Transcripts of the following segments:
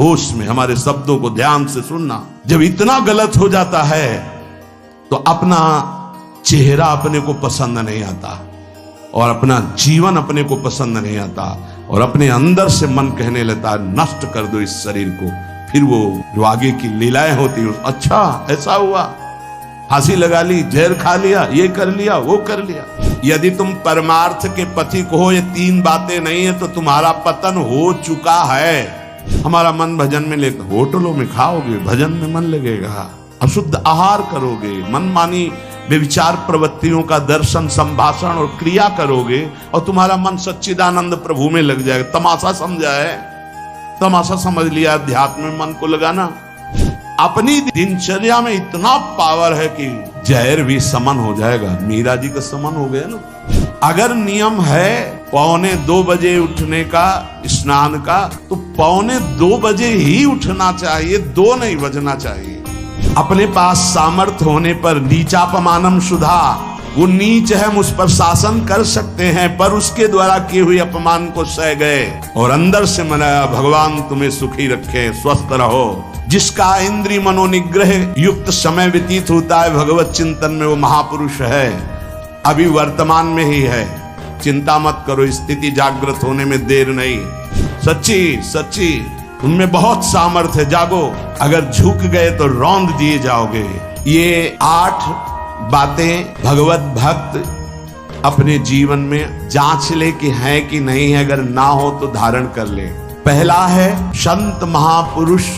होश में हमारे शब्दों को ध्यान से सुनना। जब इतना गलत हो जाता है तो अपना चेहरा अपने को पसंद नहीं आता और अपना जीवन अपने को पसंद नहीं आता और अपने अंदर से मन कहने लगता है नष्ट कर दो इस शरीर को। फिर वो जो आगे की लीलाएं होती हैं, अच्छा ऐसा हुआ, फांसी लगा ली, जहर खा लिया, ये कर लिया, वो कर लिया। यदि तुम परमार्थ के पथिक हो, ये तीन बातें नहीं है तो तुम्हारा पतन हो चुका है। हमारा मन भजन में लेकर, होटलों में खाओगे, भजन में मन लगेगा, अशुद्ध आहार करोगे, मनमानी व्यभिचार प्रवृत्तियों का दर्शन, संभाषण और क्रिया करोगे और तुम्हारा मन सच्चिदानंद प्रभु में लग जाएगा। तमाशा समझा है, तमाशा समझ लिया अध्यात्म में मन को लगाना। अपनी दिनचर्या में इतना पावर है कि जहर भी समन हो जाएगा। मीरा जी का समन हो गया ना। अगर नियम है 1:45 बजे उठने का, स्नान का, तो 1:45 बजे ही उठना चाहिए, 2 नहीं बजना चाहिए। अपने पास सामर्थ्य होने पर नीचापमानम सुधा, वो नीच है, उस पर शासन कर सकते हैं, पर उसके द्वारा किए हुए अपमान को सह गए और अंदर से मनाया भगवान तुम्हें सुखी रखे, स्वस्थ रहो। जिसका इंद्रिय मनोनिग्रह युक्त समय व्यतीत होता है भगवत चिंतन में, वो महापुरुष है। अभी वर्तमान में ही है, चिंता मत करो, स्थिति जागृत होने में देर नहीं। सच्ची उनमें बहुत सामर्थ्य है, जागो। अगर झुक गए तो रौंद दिए जाओगे। ये 8 बातें भगवत भक्त अपने जीवन में जांच ले कि है कि नहीं है, अगर ना हो तो धारण कर ले। पहला है संत महापुरुष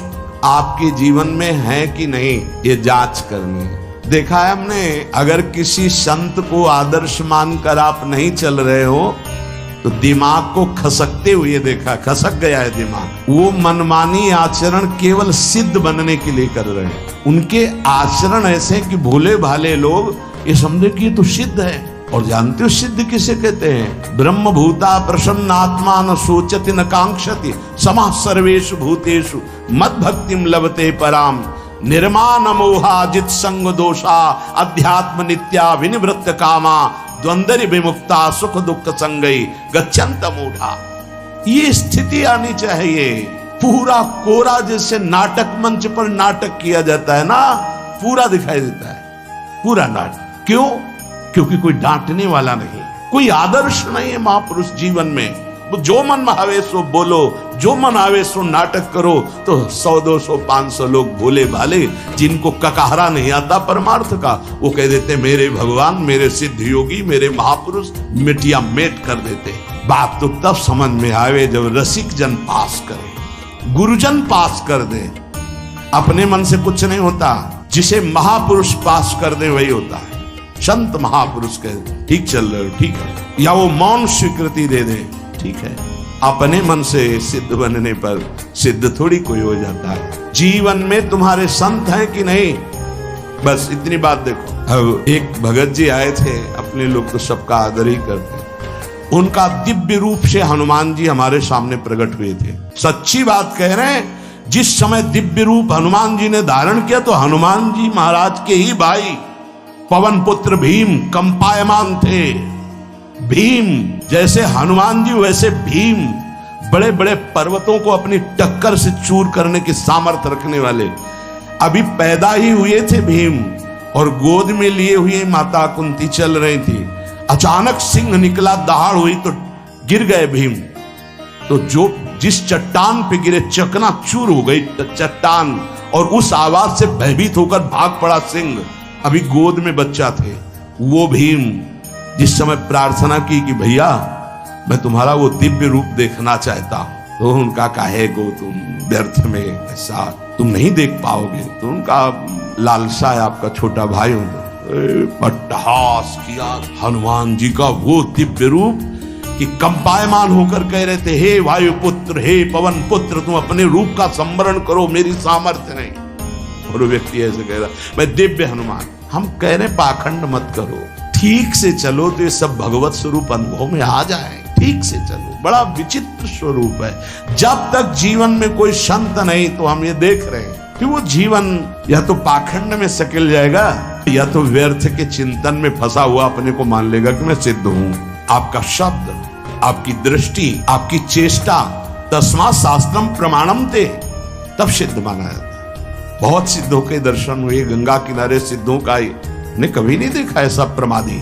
आपके जीवन में है कि नहीं, ये जांच करनी। देखा है हमने, अगर किसी संत को आदर्श मानकर आप नहीं चल रहे हो तो दिमाग को खसकते हुए देखा, खसक गया है दिमाग। वो मनमानी आचरण केवल सिद्ध बनने के लिए कर रहे हैं। उनके आचरण ऐसे कि भोले भाले लोग ये समझे कि ये तो सिद्ध है। और जानते हो सिद्ध किसे कहते हैं? ब्रह्म भूता प्रसन्नात्मा न सोचति न कांक्षति समः सर्वेषु भूतेषु मद भक्तिम लभते पराम निर्माण मोहाजित संग दोषा अध्यात्म नित्या विनिवृत्त कामा द्वंद्व विमुक्ता सुख दुख संगई गच्छन्त मूढ़ा। ये स्थिति आनी चाहिए। पूरा कोरा जैसे नाटक मंच पर नाटक किया जाता है ना, पूरा दिखाई देता है, पूरा नाटक। क्यों? क्योंकि कोई डांटने वाला नहीं, कोई आदर्श नहीं है महापुरुष जीवन में। जो मन में आवे सो बोलो, जो मन आवे सो नाटक करो, तो 100 200 500 लोग भोले भाले जिनको ककाहरा नहीं आता परमार्थ का, वो कह देते मेरे भगवान, मेरे सिद्ध योगी, मेरे महापुरुष, मिटिया मेट कर देते। बात तो तब समझ में आवे जब रसिक जन पास करे, गुरुजन पास कर दे। अपने मन से कुछ नहीं होता, जिसे महापुरुष पास कर दे वही होता है। संत महापुरुष कहे ठीक चल रहे हो, ठीक है, या वो मौन स्वीकृति दे दे, ठीक है। अपने मन से सिद्ध बनने पर सिद्ध थोड़ी कोई हो जाता है। जीवन में तुम्हारे संत हैं कि नहीं, बस इतनी बात देखो। अब एक भगत जी आए थे, अपने लोग तो सबका आदर ही करते हैं। उनका दिव्य रूप से हनुमान जी हमारे सामने प्रकट हुए थे। सच्ची बात कह रहे हैं, जिस समय दिव्य रूप हनुमान जी ने धारण किया तो हनुमान जी महाराज के ही भाई पवन पुत्र भीम कंपायमान थे। भीम जैसे हनुमान जी वैसे भीम, बड़े बड़े पर्वतों को अपनी टक्कर से चूर करने की सामर्थ्य रखने वाले। अभी पैदा ही हुए थे भीम और गोद में लिए हुए माता कुंती चल रही थी। अचानक सिंह निकला, दहाड़ हुई तो गिर गए भीम। तो जो जिस चट्टान पे गिरे चकनाचूर हो गई चट्टान, और उस आवाज से भयभीत होकर भाग पड़ा सिंह। अभी गोद में बच्चा थे। वो भीम जिस समय प्रार्थना की कि भैया मैं तुम्हारा वो दिव्य रूप देखना चाहता हूं, तो उनका काहे को तुम व्यर्थ में ऐसा तुम नहीं देख पाओगे। तो उनका लालसा है, आपका छोटा भाई हूं। अट्टहास किया हनुमान जी का वो दिव्य रूप कि कंपायमान होकर कह रहे थे, हे वायुपुत्र, हे पवन पुत्र, तुम अपने रूप का स्मरण करो, मेरी सामर्थ्य नहीं। और वो व्यक्ति ऐसे कह रहा, मैं दिव्य हनुमान। हम कह रहे पाखंड मत करो, ठीक से चलो तो ये सब भगवत स्वरूप अनुभव में आ जाए। ठीक से चलो, बड़ा विचित्र स्वरूप है। जब तक जीवन में कोई संत नहीं, तो हम ये देख रहे हैं कि वो जीवन या तो पाखंड में सकिल जाएगा या तो व्यर्थ के चिंतन में फंसा हुआ अपने को मान लेगा कि मैं सिद्ध हूं। आपका शब्द, आपकी दृष्टि, आपकी चेष्टा, तस्मात् शास्त्रम प्रमाणम ते, तब सिद्ध माना जाता है। बहुत सिद्धों के दर्शन हुए, गंगा किनारे सिद्धों का ने कभी नहीं देखा ऐसा प्रमादी।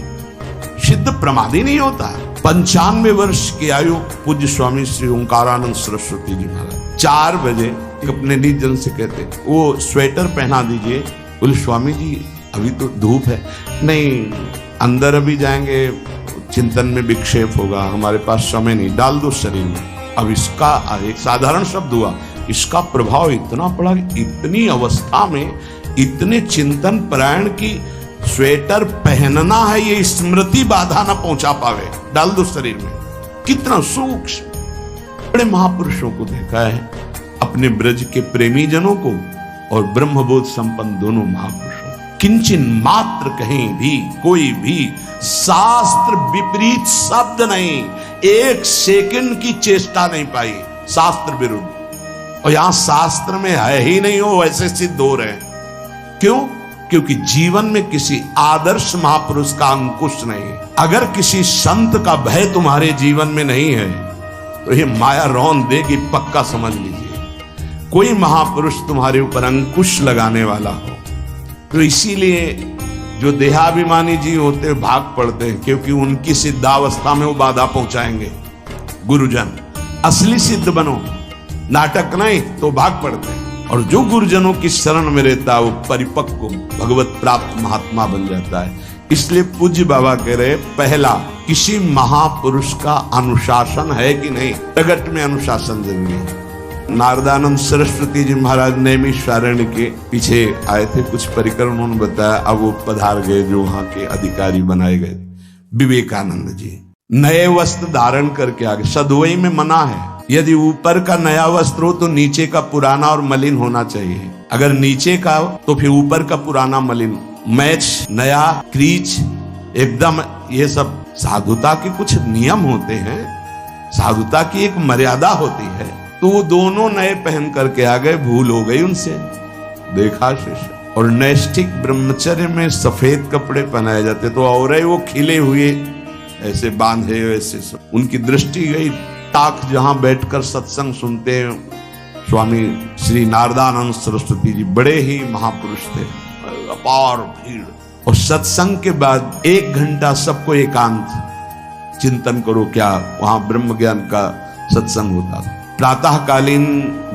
सिद्ध प्रमादी नहीं होता। 95 वर्ष की आयु पूज्य स्वामी श्री ओंकारानंद सरस्वती जी महाराज 4 बजे अपने निज जन से कहते, वो स्वेटर पहना दीजिए। बोले स्वामी जी अभी तो धूप है। नहीं, अंदर अभी जाएंगे, चिंतन में विक्षेप होगा, हमारे पास समय नहीं, डाल दो शरीर में। अब इसका एक साधारण शब्द हुआ, इसका प्रभाव इतना पड़ा कि इतनी अवस्था में इतने चिंतन परायण की स्वेटर पहनना है ये स्मृति बाधा ना पहुंचा पावे, डाल दो शरीर में। कितना सूक्ष्म। बड़े महापुरुषों को देखा है, अपने ब्रज के प्रेमी जनों को और ब्रह्मबोध संपन्न दोनों महापुरुषों, किंचन मात्र कहीं भी कोई भी शास्त्र विपरीत शब्द नहीं, 1 सेकंड की चेष्टा नहीं पाई शास्त्र विरुद्ध। और यहां शास्त्र में है ही नहीं, हो वैसे सिद्ध हो रहे हैं। क्यों? क्योंकि जीवन में किसी आदर्श महापुरुष का अंकुश नहीं। अगर किसी संत का भय तुम्हारे जीवन में नहीं है तो ये माया रौन देगी, पक्का समझ लीजिए। कोई महापुरुष तुम्हारे ऊपर अंकुश लगाने वाला हो तो इसीलिए जो देहाभिमानी जी होते भाग पड़ते हैं, क्योंकि उनकी सिद्धावस्था में वो बाधा पहुंचाएंगे। गुरुजन असली सिद्ध बनो, नाटक नहीं तो भाग पड़ते हैं। और जो गुरुजनों की शरण में रहता है वो परिपक्व भगवत प्राप्त महात्मा बन जाता है। इसलिए पूज्य बाबा कह रहे, पहला किसी महापुरुष का अनुशासन है कि नहीं, प्रगट में अनुशासन जरूरी है। नारदानंद सरस्वती जी महाराज नैमिषारण्य के पीछे आए थे, कुछ परिक्रम उन्होंने बताया। अब वो पधार गए जो वहां के अधिकारी बनाए गए विवेकानंद जी। नए वस्त्र धारण करके आगे, सदुवई में मना है, यदि ऊपर का नया वस्त्र हो तो नीचे का पुराना और मलिन होना चाहिए। अगर नीचे का हो तो फिर ऊपर का पुराना मलिन, मैच नया, क्रीच एकदम, ये सब साधुता के कुछ नियम होते हैं, साधुता की एक मर्यादा होती है। तो वो दोनों नए पहन करके आ गए, भूल हो गई उनसे, देखा शिष्य। और नैष्ठिक ब्रह्मचर्य में सफेद कपड़े पहनाए जाते, तो और वो खिले हुए ऐसे बांधे, वैसे उनकी दृष्टि गई। ताक जहां बैठकर सत्संग सुनते हैं स्वामी श्री नारदानंद सरस्वती जी, बड़े ही महापुरुष थे, अपार भीड़। और सत्संग के बाद 1 घंटा सबको एकांत चिंतन करो, क्या वहां ब्रह्म ज्ञान का सत्संग होता था। प्रातःकालीन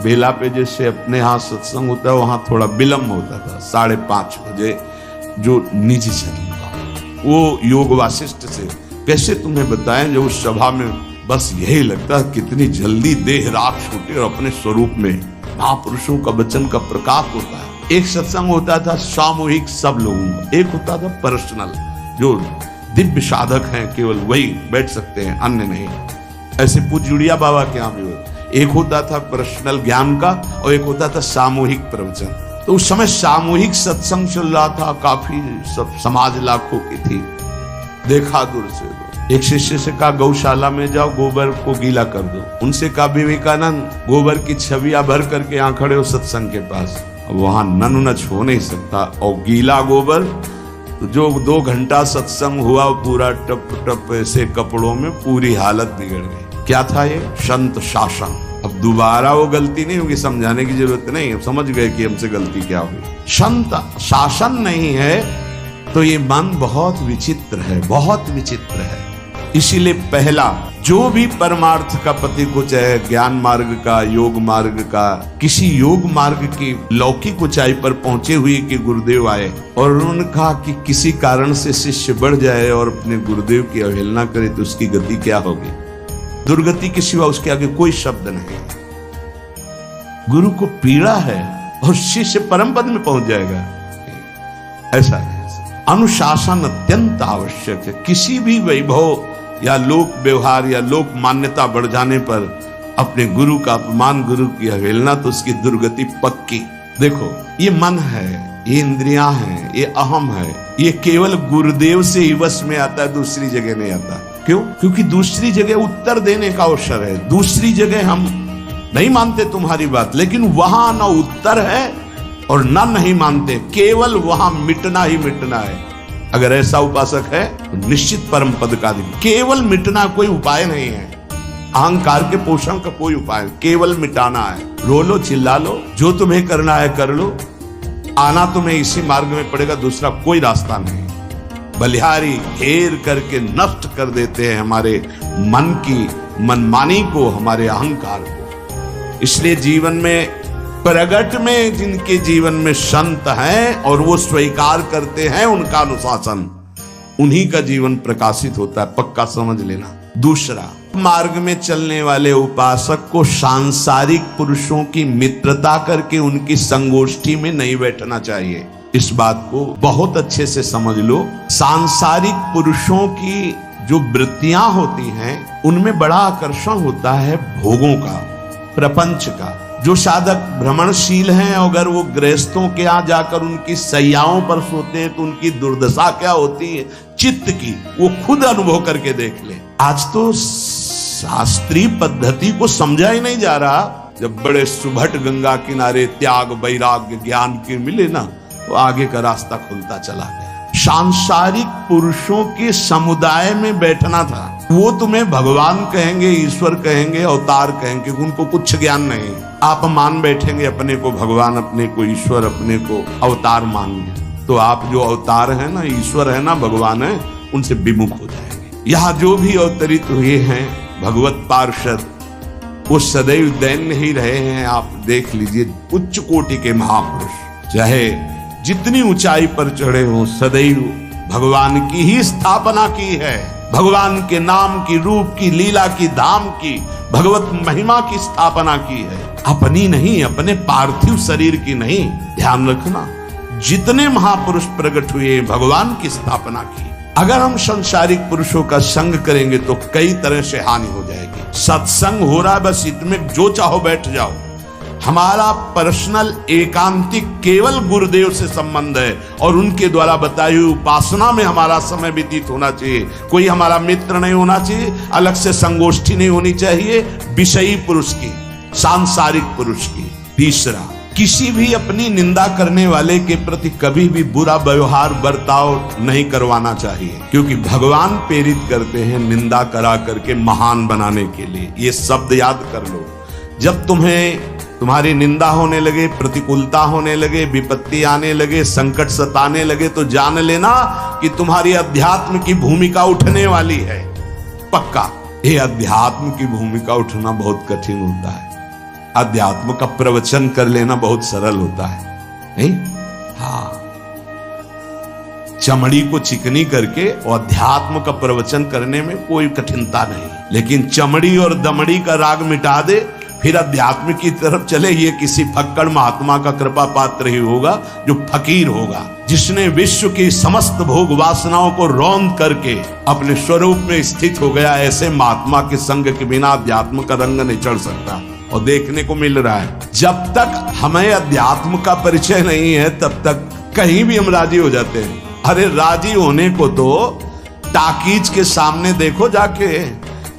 बेला पे जैसे अपने यहाँ सत्संग होता है, वहां थोड़ा विलंब होता था, 5:30 बजे जो निजी चल, वो योग वासिष्ठ से कैसे तुम्हें बताएं, जो उस सभा में बस यही लगता है कितनी जल्दी देह राख छूटे और अपने स्वरूप में महापुरुषों का वचन का प्रकाश होता है। एक सत्संग होता था सामूहिक सब लोगों का, एक होता था पर्सनल, जो दिव्य साधक हैं केवल वही बैठ सकते हैं, अन्य नहीं। ऐसे पूज्य जुड़िया बाबा के यहाँ भी एक होता था पर्सनल ज्ञान का और एक होता था सामूहिक प्रवचन। तो उस समय सामूहिक सत्संग चल रहा था, काफी सब समाज लाखों की थी। देखा दूर से, एक शिष्य से कहा गौशाला में जाओ, गोबर को गीला कर दो। उनसे कहा विवेकानंद गोबर की छवियां भर करके यहाँ खड़े हो सत्संग के पास। अब वहां नच हो नहीं सकता, और गीला गोबर तो जो 2 घंटा सत्संग हुआ पूरा टप टप ऐसे कपड़ों में, पूरी हालत बिगड़ गई। क्या था ये? संत शासन। अब दोबारा वो गलती नहीं होगी, समझाने की जरूरत नहीं, अब समझ गए कि हमसे गलती क्या हुई। संत शासन नहीं है तो ये मन बहुत विचित्र है, बहुत विचित्र है। इसीलिए पहला, जो भी परमार्थ का पति को, चाहे ज्ञान मार्ग का, योग मार्ग का, किसी योग मार्ग की लौकिक ऊंचाई पर पहुंचे हुए कि गुरुदेव आए और उन्होंने कहा कि किसी कारण से शिष्य बढ़ जाए और अपने गुरुदेव की अवहेलना करे तो उसकी गति क्या होगी? दुर्गति के सिवा उसके आगे कोई शब्द नहीं। गुरु को पीड़ा है और शिष्य परम पद में पहुंच जाएगा, ऐसा है। अनुशासन अत्यंत आवश्यक है। किसी भी वैभव या लोक व्यवहार या लोक मान्यता बढ़ जाने पर अपने गुरु का अपमान, गुरु की अवहेलना, तो उसकी दुर्गति पक्की। देखो, ये मन है, ये इंद्रियां हैं, ये अहम है, ये केवल गुरुदेव से ही वश में आता है, दूसरी जगह नहीं आता। क्यों? क्योंकि दूसरी जगह उत्तर देने का अवसर है। दूसरी जगह हम नहीं मानते तुम्हारी बात, लेकिन वहां ना उत्तर है और ना नहीं मानते, केवल वहां मिटना ही मिटना है। अगर ऐसा उपासक है तो निश्चित परम पद का अधिकारी। केवल मिटना कोई उपाय नहीं है। अहंकार के पोषण का कोई उपाय, केवल मिटाना है। रो लो, चिल्ला लो, जो तुम्हें करना है कर लो, आना तुम्हें इसी मार्ग में पड़ेगा, दूसरा कोई रास्ता नहीं। बलिहारी घेर करके नष्ट कर देते हैं हमारे मन की मनमानी को, हमारे अहंकार को। इसलिए जीवन में प्रगट में जिनके जीवन में संत हैं और वो स्वीकार करते हैं उनका अनुशासन, उन्हीं का जीवन प्रकाशित होता है, पक्का समझ लेना। दूसरा, मार्ग में चलने वाले उपासक को सांसारिक पुरुषों की मित्रता करके उनकी संगोष्ठी में नहीं बैठना चाहिए। इस बात को बहुत अच्छे से समझ लो। सांसारिक पुरुषों की जो वृत्तियां होती हैं उनमें बड़ा आकर्षण होता है भोगों का, प्रपंच का। जो साधक भ्रमणशील हैं, अगर वो गृहस्थों के यहाँ जाकर उनकी सैयाओं पर सोते हैं तो उनकी दुर्दशा क्या होती है चित्त की, वो खुद अनुभव करके देख ले। आज तो शास्त्रीय पद्धति को समझा ही नहीं जा रहा। जब बड़े सुभट गंगा किनारे त्याग वैराग्य ज्ञान के मिले ना, तो आगे का रास्ता खुलता चला गया। सांसारिक पुरुषों के समुदाय में बैठना था। वो तुम्हें भगवान कहेंगे, ईश्वर कहेंगे, अवतार कहेंगे, उनको कुछ ज्ञान नहीं। आप मान बैठेंगे अपने को भगवान, अपने को ईश्वर, अपने को अवतार मानेंगे, तो आप जो अवतार है ना, ईश्वर है ना, भगवान है, उनसे विमुख हो जाएंगे। यहाँ जो भी अवतरित हुए हैं भगवत पार्षद, वो सदैव दैन्य ही रहे हैं। आप देख लीजिए, उच्च कोटि के महापुरुष चाहे जितनी ऊंचाई पर चढ़े हों, सदैव भगवान की ही स्थापना की है। भगवान के नाम की, रूप की, लीला की, धाम की, भगवत महिमा की स्थापना की है, अपनी नहीं, अपने पार्थिव शरीर की नहीं। ध्यान रखना, जितने महापुरुष प्रकट हुए भगवान की स्थापना की। अगर हम संसारिक पुरुषों का संग करेंगे तो कई तरह से हानि हो जाएगी। सत्संग हो रहा है, बस इतने जो चाहो बैठ जाओ। हमारा पर्सनल एकांतिक केवल गुरुदेव से संबंध है और उनके द्वारा बताई हुई उपासना में हमारा समय व्यतीत होना चाहिए। कोई हमारा मित्र नहीं होना चाहिए, अलग से संगोष्ठी नहीं होनी चाहिए विषयी पुरुष की, सांसारिक पुरुष की। तीसरा, किसी भी अपनी निंदा करने वाले के प्रति कभी भी बुरा व्यवहार बर्ताव नहीं करवाना चाहिए, क्योंकि भगवान प्रेरित करते हैं निंदा करा करके महान बनाने के लिए। ये शब्द याद कर लो। जब तुम्हारी निंदा होने लगे, प्रतिकूलता होने लगे, विपत्ति आने लगे, संकट सताने लगे, तो जान लेना कि तुम्हारी अध्यात्म की भूमिका उठने वाली है। पक्का, ये अध्यात्म की भूमिका उठना बहुत कठिन होता है। अध्यात्म का प्रवचन कर लेना बहुत सरल होता है, नहीं? हाँ, चमड़ी को चिकनी करके और अध्यात्म का प्रवचन करने में कोई कठिनता नहीं, लेकिन चमड़ी और दमड़ी का राग मिटा दे, फिर अध्यात्म की तरफ चले, ये किसी फक्कड़ महात्मा का कृपा पात्र ही होगा, जो फकीर होगा, जिसने विश्व की समस्त भोग वासनाओं को रौंद करके अपने स्वरूप में स्थित हो गया। ऐसे महात्मा के संग के बिना अध्यात्म का रंग नहीं चढ़ सकता, और देखने को मिल रहा है। जब तक हमें अध्यात्म का परिचय नहीं है, तब तक कहीं भी हम राजी हो जाते हैं। अरे राजी होने को तो टाकीज के सामने देखो जाके,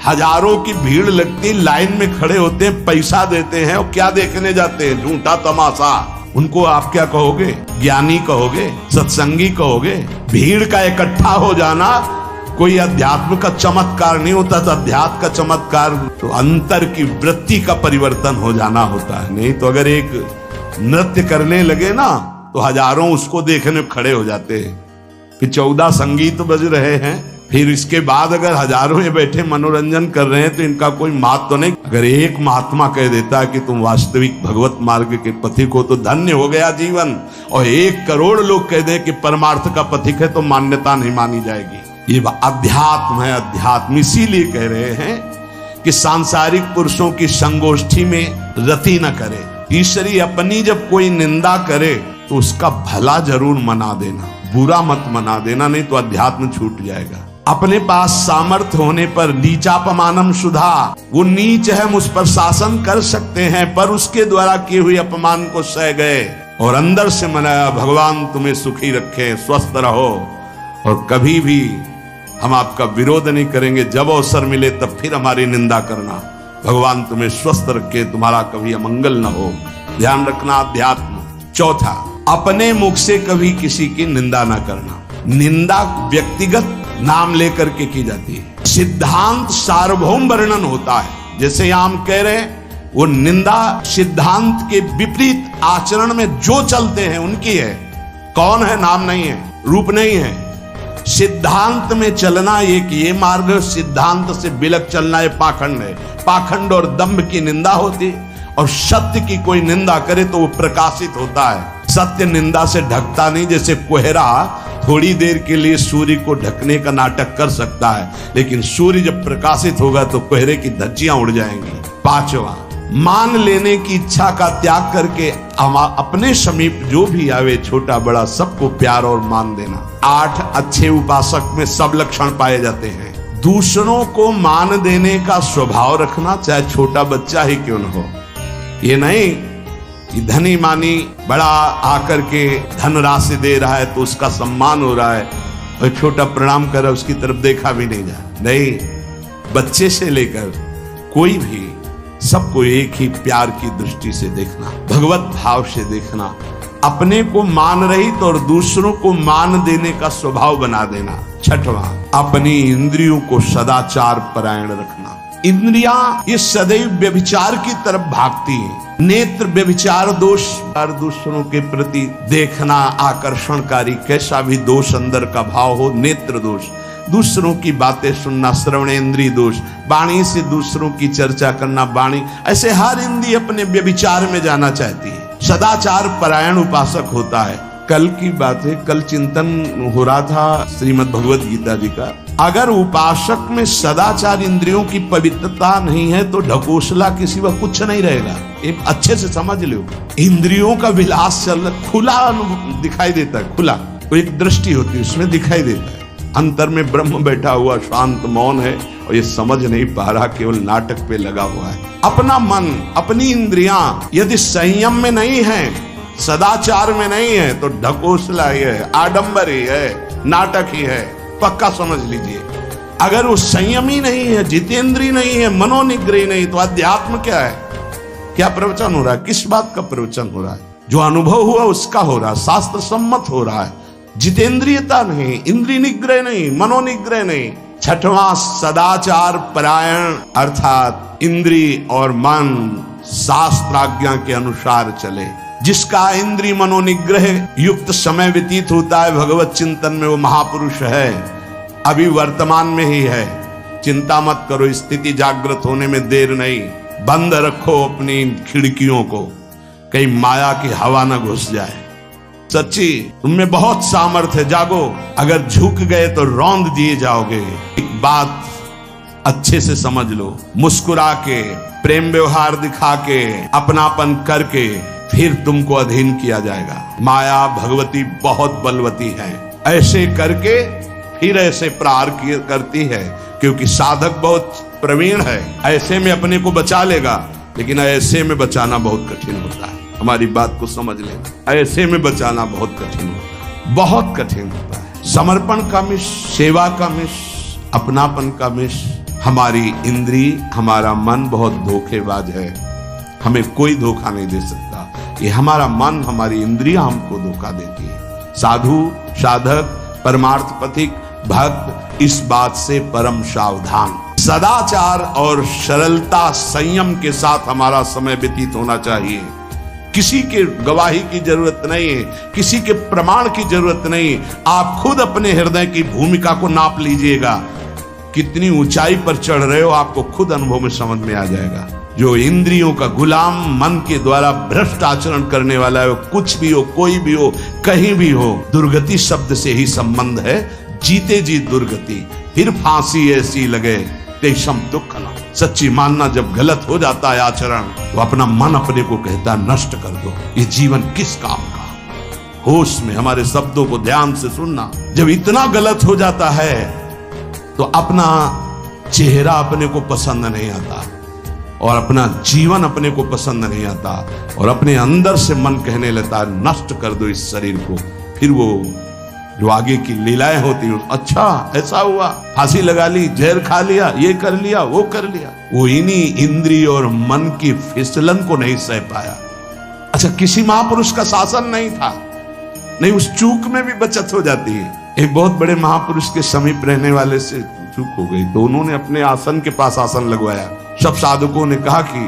हजारों की भीड़ लगती, लाइन में खड़े होते हैं, पैसा देते हैं, और क्या देखने जाते हैं? झूठा तमाशा। उनको आप क्या कहोगे? ज्ञानी कहोगे? सत्संगी कहोगे? भीड़ का इकट्ठा हो जाना कोई अध्यात्म का चमत्कार नहीं होता। तो अध्यात्म का चमत्कार तो अंतर की वृत्ति का परिवर्तन हो जाना होता है। नहीं तो अगर एक नृत्य करने लगे ना, तो हजारों उसको देखने खड़े हो जाते हैं। फिर 14 संगीत बज रहे हैं, फिर इसके बाद अगर हजारों में बैठे मनोरंजन कर रहे हैं, तो इनका कोई महत्व तो नहीं। अगर एक महात्मा कह देता है कि तुम वास्तविक भगवत मार्ग के पथिक हो, तो धन्य हो गया जीवन। और 1 करोड़ लोग कह दें कि परमार्थ का पथिक है, तो मान्यता नहीं मानी जाएगी। ये अध्यात्म है, अध्यात्म। इसीलिए कह रहे हैं कि सांसारिक पुरुषों की संगोष्ठी में रति न करे। तीसरी, अपनी जब कोई निंदा करे तो उसका भला जरूर मना देना, बुरा मत मना देना, नहीं तो अध्यात्म छूट जाएगा। अपने पास सामर्थ्य होने पर नीचापमानम सुधा, वो नीच है, मुझ पर शासन कर सकते हैं, पर उसके द्वारा किए हुए अपमान को सह गए और अंदर से मनाया, भगवान तुम्हें सुखी रखे, स्वस्थ रहो, और कभी भी हम आपका विरोध नहीं करेंगे। जब अवसर मिले तब फिर हमारी निंदा करना, भगवान तुम्हें स्वस्थ रखे, तुम्हारा कभी अमंगल न हो। ध्यान रखना अध्यात्म। चौथा, अपने मुख से कभी किसी की निंदा न करना। निंदा व्यक्तिगत नाम लेकर के की जाती है। सिद्धांत सार्वभौम वर्णन होता है। जैसे यहां हम कह रहे हैं, वो निंदा सिद्धांत के विपरीत आचरण में जो चलते हैं उनकी है। कौन है? नाम नहीं है, रूप नहीं है। सिद्धांत में चलना एक ये मार्ग है, सिद्धांत से बिलक चलना ये पाखंड है। पाखंड और दंभ की निंदा होती, और सत्य की कोई निंदा करे तो वो प्रकाशित होता है। सत्य निंदा से ढकता नहीं। जैसे कोहरा थोड़ी देर के लिए सूर्य को ढकने का नाटक कर सकता है, लेकिन सूर्य जब प्रकाशित होगा तो कोहरे की धज्जियां उड़ जाएंगी। पांचवा, मान लेने की इच्छा का त्याग करके अपने समीप जो भी आवे, छोटा बड़ा सबको प्यार और मान देना। 8, अच्छे उपासक में सब लक्षण पाए जाते हैं। दूसरों को मान देने का स्वभाव रखना, चाहे छोटा बच्चा ही क्यों न हो। ये नहीं कि धनी मानी बड़ा आकर के धन राशि दे रहा है तो उसका सम्मान हो रहा है, और छोटा प्रणाम कर रहा है उसकी तरफ देखा भी नहीं जा। नहीं, बच्चे से लेकर कोई भी सबको एक ही प्यार की दृष्टि से देखना, भगवत भाव से देखना। अपने को मान रहित और दूसरों को मान देने का स्वभाव बना देना। छठवां, अपनी इंद्रियों को सदाचार परायण रखना। इंद्रियां ये सदैव व्यभिचार की तरफ भागती हैं। नेत्र व्यभिचार दोष, दूसरों के प्रति देखना आकर्षणकारी, कैसा भी दोष अंदर का भाव हो, नेत्र दोष। दूसरों की बातें सुनना, श्रवणेंद्रिय दोष। वाणी से दूसरों की चर्चा करना, वाणी। ऐसे हर इंद्रिय अपने व्यभिचार में जाना चाहती है। सदाचार परायण उपासक होता है। कल की बात है, कल चिंतन हो रहा था श्रीमद् भगवत गीता जी का। अगर उपासक में सदाचार इंद्रियों की पवित्रता नहीं है तो ढकोसला किसी वक्त कुछ नहीं रहेगा। एक अच्छे से समझ लो, इंद्रियों का विलास चल खुला दिखाई देता है। खुला तो एक दृष्टि होती है, उसमें दिखाई देता है। अंतर में ब्रह्म बैठा हुआ शांत मौन है, और ये समझ नहीं पा रहा, केवल नाटक पे लगा हुआ है। अपना मन, अपनी इंद्रियां यदि संयम में नहीं है, सदाचार में नहीं है, तो ढकोसला ही है, आडंबर ही है, नाटक ही है। पक्का समझ लीजिए। अगर वो संयमी नहीं है, जितेंद्रीय नहीं है, मनोनिग्रही नहीं, तो अध्यात्म क्या है? क्या प्रवचन हो रहा है? किस बात का प्रवचन हो रहा है? जो अनुभव हुआ उसका हो रहा है, शास्त्र सम्मत हो रहा है। जितेंद्रियता नहीं, इंद्रिय निग्रह नहीं, मनोनिग्रह नहीं। छठवां, सदाचार परायण, अर्थात इंद्रिय और मन शास्त्राज्ञा के अनुसार चले। जिसका इंद्रिय मनोनिग्रह युक्त समय व्यतीत होता है भगवत चिंतन में, वो महापुरुष है। अभी वर्तमान में ही है। चिंता मत करो, स्थिति जागृत होने में देर नहीं। बंद रखो अपनी खिड़कियों को, कहीं माया की हवा न घुस जाए। सच्ची, तुममें बहुत सामर्थ्य है, जागो। अगर झुक गए तो रौंद दिए जाओगे। एक बात अच्छे से समझ लो, मुस्कुरा के, प्रेम व्यवहार दिखा के, अपनापन करके फिर तुमको अधीन किया जाएगा। माया भगवती बहुत बलवती है। ऐसे करके फिर ऐसे प्रहार करती है, क्योंकि साधक बहुत प्रवीण है। ऐसे में अपने को बचा लेगा, लेकिन ऐसे में बचाना बहुत कठिन होता है। हमारी बात को समझ लेना, ऐसे में बचाना बहुत कठिन होता है, बहुत कठिन होता है। समर्पण का मिश, सेवा का मिश, अपनापन का मिश। हमारी इंद्री, हमारा मन बहुत धोखेबाज है। हमें कोई धोखा नहीं दे सकता। ये हमारा मन, हमारी इंद्रियां हमको धोखा देती है। साधु, साधक, परमार्थ पथिक, भक्त इस बात से परम सावधान। सदाचार और सरलता, संयम के साथ हमारा समय व्यतीत होना चाहिए। किसी के गवाही की जरूरत नहीं है, किसी के प्रमाण की जरूरत नहीं। आप खुद अपने हृदय की भूमिका को नाप लीजिएगा। कितनी ऊंचाई पर चढ़ रहे हो, आपको खुद अनुभव में समझ में आ जाएगा। जो इंद्रियों का गुलाम, मन के द्वारा भ्रष्ट आचरण करने वाला है, कुछ भी हो, कोई भी हो, कहीं भी हो, दुर्गति शब्द से ही संबंध है। जीते जी दुर्गति, फिर फांसी ऐसी लगे तेषम दुख न। सच्ची मानना, जब गलत हो जाता है आचरण, तो अपना मन अपने को कहता है नष्ट कर दो। ये जीवन किस काम का? होश में हमारे शब्दों को ध्यान से सुनना। जब इतना गलत हो जाता है तो अपना चेहरा अपने को पसंद नहीं आता, और अपना जीवन अपने को पसंद नहीं आता, और अपने अंदर से मन कहने लगता है नष्ट कर दो इस शरीर को। फिर वो जो आगे की लीलाएं होती हैं, अच्छा ऐसा हुआ, फांसी लगा ली, जहर खा लिया, ये कर लिया, वो कर लिया। वो इन्हीं इंद्रिय और मन की फिसलन को नहीं सह पाया। अच्छा, किसी महापुरुष का शासन नहीं था, नहीं, उस चूक में भी बचत हो जाती है। एक बहुत बड़े महापुरुष के समीप रहने वाले से चूक हो गई, तो उन्होंने अपने आसन के पास आसन लगवाया। सब साधकों ने कहा कि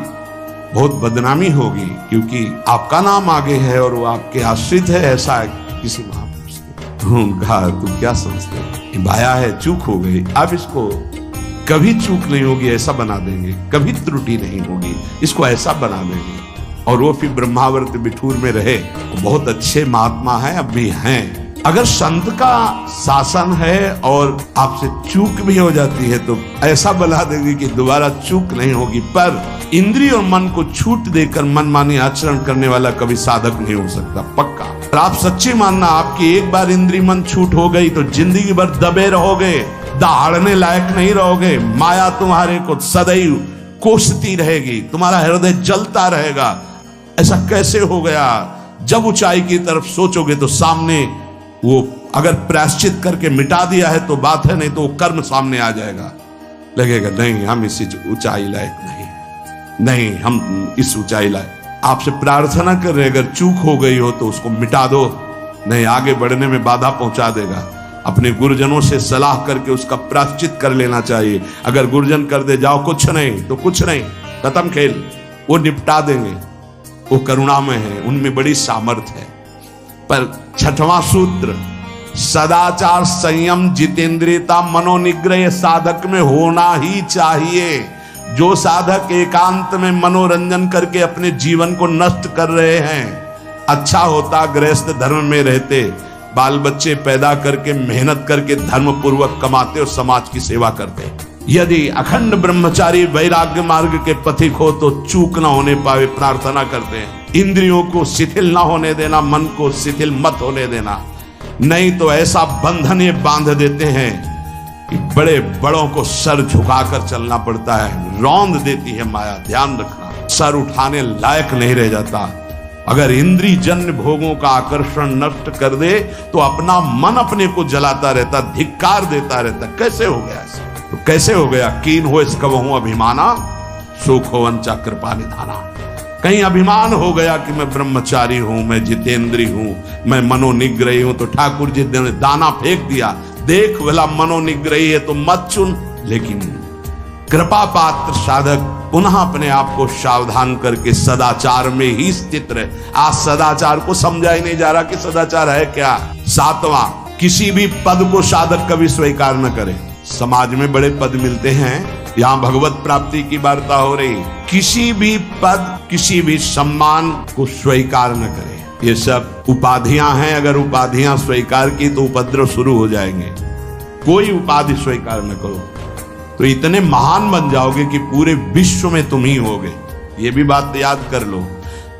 बहुत बदनामी होगी, क्योंकि आपका नाम आगे है और वो आपके आश्रित है, ऐसा है किसी महापुरुष ने। उन्होंने कहा तू क्या समझते हो, भाया है, चूक हो गई, अब इसको कभी चूक नहीं होगी ऐसा बना देंगे, कभी त्रुटि नहीं होगी, इसको ऐसा बना देंगे। और वो फिर ब्रह्मावर्त बिठूर में रहे। बहुत अच्छे महात्मा हैं, अब भी हैं। अगर संत का शासन है और आपसे चूक भी हो जाती है तो ऐसा बना देंगे कि दोबारा चूक नहीं होगी। पर इंद्रिय और मन को छूट देकर मनमानी आचरण करने वाला कभी साधक नहीं हो सकता, पक्का। और आप सच्ची मानना, आपकी एक बार इंद्रिय मन छूट हो गई तो जिंदगी भर दबे रहोगे, दहाड़ने लायक नहीं रहोगे। माया तुम्हारे को सदैव कोसती रहेगी, तुम्हारा हृदय जलता रहेगा। ऐसा कैसे हो गया? जब ऊंचाई की तरफ सोचोगे तो सामने वो अगर प्रायश्चित करके मिटा दिया है तो बात है, नहीं तो वो कर्म सामने आ जाएगा। लगेगा नहीं, हम इस ऊंचाई लायक नहीं, हम इस ऊंचाई लायक। आपसे प्रार्थना कर रहे, अगर चूक हो गई हो तो उसको मिटा दो, नहीं आगे बढ़ने में बाधा पहुंचा देगा। अपने गुरुजनों से सलाह करके उसका प्रायश्चित कर लेना चाहिए। अगर गुरुजन कर दे जाओ कुछ नहीं तो कुछ नहीं, खत्म खेल, वो निपटा देंगे। वो करुणामय है, उनमें बड़ी सामर्थ्य है। पर छठवां सूत्र, सदाचार, संयम, जितेंद्रियता, मनोनिग्रह साधक में होना ही चाहिए। जो साधक एकांत में मनोरंजन करके अपने जीवन को नष्ट कर रहे हैं, अच्छा होता गृहस्थ धर्म में रहते, बाल बच्चे पैदा करके मेहनत करके धर्म पूर्वक कमाते और समाज की सेवा करते। यदि अखंड ब्रह्मचारी वैराग्य मार्ग के पथिक हो तो चूक ना होने पावे प्रार्थना करते हैं। इंद्रियों को शिथिल ना होने देना, मन को शिथिल मत होने देना, नहीं तो ऐसा बंधन ये बांध देते हैं कि बड़े बड़ों को सर झुकाकर चलना पड़ता है। रौंद देती है माया, ध्यान रखना, सर उठाने लायक नहीं रह जाता। अगर इंद्रिय जन्य भोगों का आकर्षण नष्ट कर दे तो अपना मन अपने को जलाता रहता, धिक्कार देता रहता। कैसे हो गया ऐसा? तो कैसे हो गया? कीन हो इस कबहू अभिमाना, सुख हो वंचा कृपा निधाना। कहीं अभिमान हो गया कि मैं ब्रह्मचारी हूं, मैं जितेंद्री हूं, मैं मनोनिग्रही हूं, तो ठाकुर जी ने दाना फेंक दिया, देख भला मनोनिग्रही है तो मत चुन। लेकिन कृपा पात्र साधक पुनः अपने आप को सावधान करके सदाचार में ही स्थित रहे। आज सदाचार को समझा ही नहीं जा रहा कि सदाचार है क्या। सातवां, किसी भी पद को साधक कभी स्वीकार न करे। समाज में बड़े पद मिलते हैं, यहाँ भगवत प्राप्ति की वार्ता हो रही। किसी भी पद, किसी भी सम्मान को स्वीकार न करे। ये सब उपाधियां हैं, अगर उपाधियां स्वीकार की तो उपद्रव शुरू हो जाएंगे। कोई उपाधि स्वीकार न करो तो इतने महान बन जाओगे कि पूरे विश्व में तुम ही होगे। ये भी बात याद कर लो।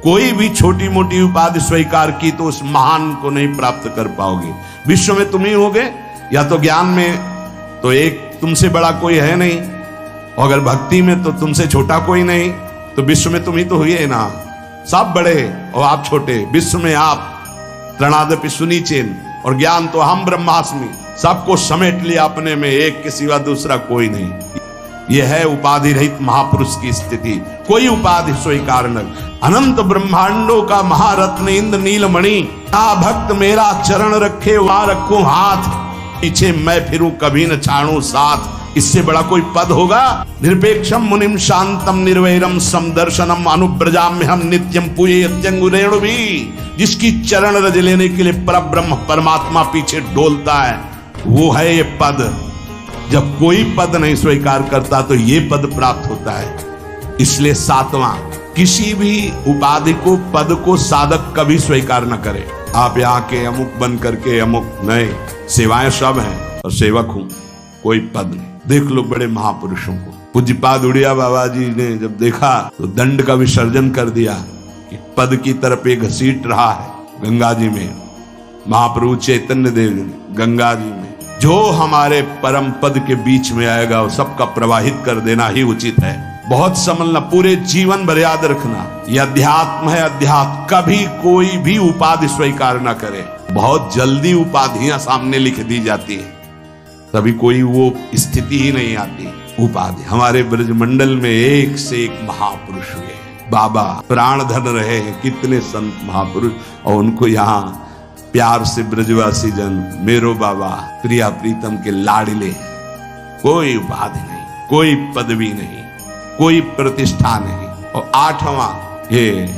कोई भी छोटी मोटी उपाधि स्वीकार की तो उस महान को नहीं प्राप्त कर पाओगे। विश्व में तुम ही होगे, या तो ज्ञान में तो एक तुमसे बड़ा कोई है नहीं, और अगर भक्ति में तो तुमसे छोटा कोई नहीं, तो विश्व में तुम ही तो हुए ना। सब बड़े और आप छोटे, विश्व में आप त्रणादपि सुनीचेन, और ज्ञान तो हम ब्रह्मास्मि, सबको समेट लिया अपने में, एक के सिवा दूसरा कोई नहीं। यह है उपाधि रहित महापुरुष की स्थिति। कोई उपाधि स्वीकार न। अनंत ब्रह्मांडों का महारत्न इंद्र नीलमणि, भक्त मेरा चरण रखे वहां रखूं हाथ, पीछे मैं फिरूं कभी न छाड़ूं साथ। इससे बड़ा कोई पद होगा? निरपेक्षम मुनिम शांतम निर्वैरम समदर्शनम अनुब्रजाम्य हम नित्यम पूये अत्यंगुरेणु भी। जिसकी चरण रज लेने के लिए परब्रह्म परमात्मा पीछे डोलता है, वो है ये पद। जब कोई पद नहीं स्वीकार करता तो ये पद प्राप्त होता है। इसलिए सातवां, किसी भी उपाधि को, पद को साधक कभी स्वीकार न करे। आप यहाँ के अमुक बन करके अमुक नहीं, सेवाएं सब हैं और सेवक हूं, कोई पद नहीं। देख लो बड़े महापुरुषों को। पूज्यपाद उड़िया बाबा जी ने जब देखा तो दंड का विसर्जन कर दिया कि पद की तरफ एक घसीट रहा है। गंगा जी में महाप्रभु चैतन्य देव ने गंगा जी में जो हमारे परम पद के बीच में आएगा वो सबका प्रवाहित कर देना ही उचित है। बहुत समझना, पूरे जीवन भर याद रखना, यह अध्यात्म है। अध्यात्म कभी कोई भी उपाधि स्वीकार न करे। बहुत जल्दी उपाधियां सामने लिख दी जाती है, तभी कोई वो स्थिति ही नहीं आती। उपाधि हमारे ब्रजमंडल में एक से एक महापुरुष हुए, बाबा प्राण धन रहे हैं, कितने संत महापुरुष, और उनको यहाँ प्यार से ब्रजवासी जन मेरो बाबा प्रिया प्रीतम के लाडले। कोई उपाधि नहीं, कोई पदवी नहीं, कोई प्रतिष्ठा नहीं। और 8वां, ये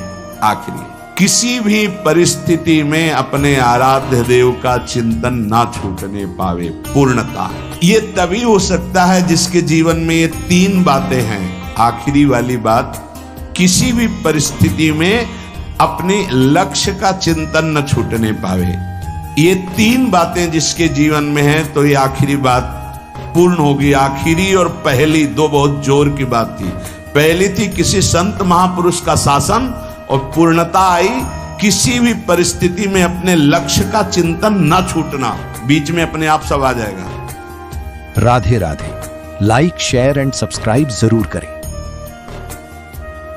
आखिरी, किसी भी परिस्थिति में अपने आराध्य देव का चिंतन ना छूटने पावे, पूर्णता। ये तभी हो सकता है जिसके जीवन में ये 3 बातें हैं। आखिरी वाली बात, किसी भी परिस्थिति में अपने लक्ष्य का चिंतन न छूटने पावे, ये 3 बातें जिसके जीवन में है तो ये आखिरी बात पूर्ण होगी। आखिरी और पहली 2 बहुत जोर की बात थी। पहली थी किसी संत महापुरुष का शासन, और पूर्णता आई किसी भी परिस्थिति में अपने लक्ष्य का चिंतन न छूटना। बीच में अपने आप सब आ जाएगा। Radhe Radhe. Like, share and subscribe जरूर करें।